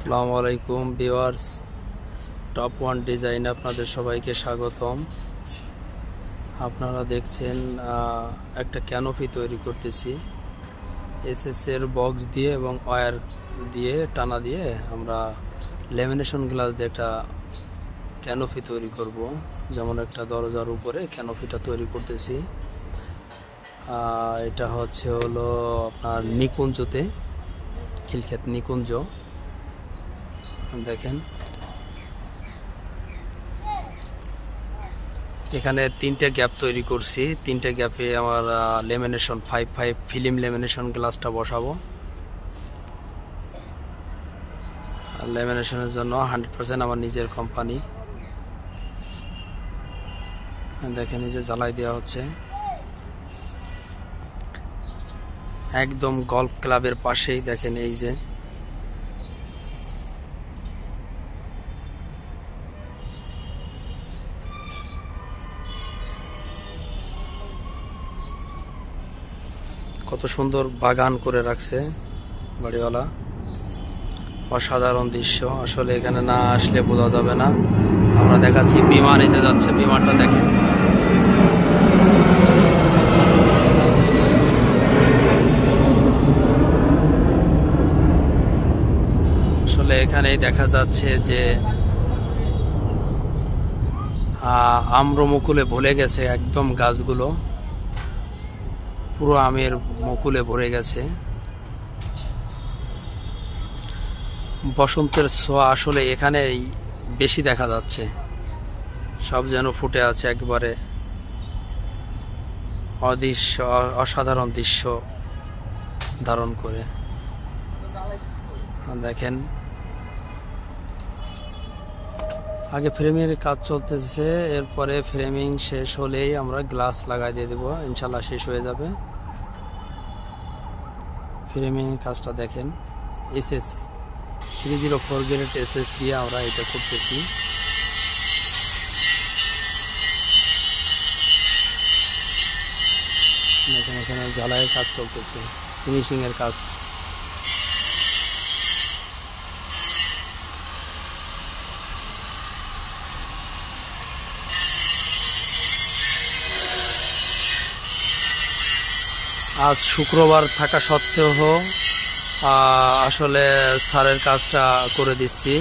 আসসালামু আলাইকুম viewers, top one design আপনাদের সবাইকে স্বাগতম। আপনারা দেখছেন একটা ক্যানোপি তৈরি করতেছি এসএস এর বক্স দিয়ে এবং ওয়্যার দিয়ে টানা দিয়ে আমরা ল্যামিনেশন গ্লাস দিয়ে একটা ক্যানোপি তৈরি করব। যেমন একটা দরজার উপরে ক্যানোপিটা তৈরি করতেছি। এটা হলো আপনার নিকুঞ্জতে, খিলক্ষেত নিকুঞ্জ। দেখেন এখানে 3টে গ্যাপ তৈরি করছি। 3টে গ্যাপে আমার লেমিনেশন 5x5 ফিল্ম লেমিনেশন গ্লাসটা বসাবো। লেমিনেশনের জন্য 100% আমার নিজের কোম্পানি। দেখেন এই যে জ্বালাই দেওয়া হচ্ছে একদম গল্ফ ক্লাবের পাশেই। দেখেন এই যে কত সুন্দর বাগান করে রাখছে বাড়িওয়ালা। অসাধারণ দৃশ্য, আসলে এখানে না আসলে বোঝা যাবে না। আমরা দেখাচ্ছি বিমান এসে যাচ্ছে, বিমানটা দেখেন। আসলে এখানেই দেখা যাচ্ছে যে আম্রমুকুলে ভরে গেছে, একদম গাছগুলো পুরো আমের মুকুলে ভরে গেছে। বসন্তের ছোঁয়া আসলে এখানেই বেশি দেখা যাচ্ছে, সব যেন ফুটে আছে একবারে। অসাধারণ দৃশ্য ধারণ করে। দেখেন আগে ফ্রেমের কাজ চলতেছে, এরপরে ফ্রেমিং শেষ হলেই আমরা গ্লাস লাগাই দিয়ে দেবো, ইনশাল্লাহ শেষ হয়ে যাবে। ফ্রেমিং কাজটা দেখেন এসএস 304 গ্রেড এসএস দিয়ে আমরা এটা করতেছি। দেখেন এখানে ঝালাইয়ের কাজ চলতেছে, ফিনিশিং এর কাজ। আজ শুক্রবার থাকা সত্ত্বেও আসলে স্যারের কাজটা করে দিচ্ছি।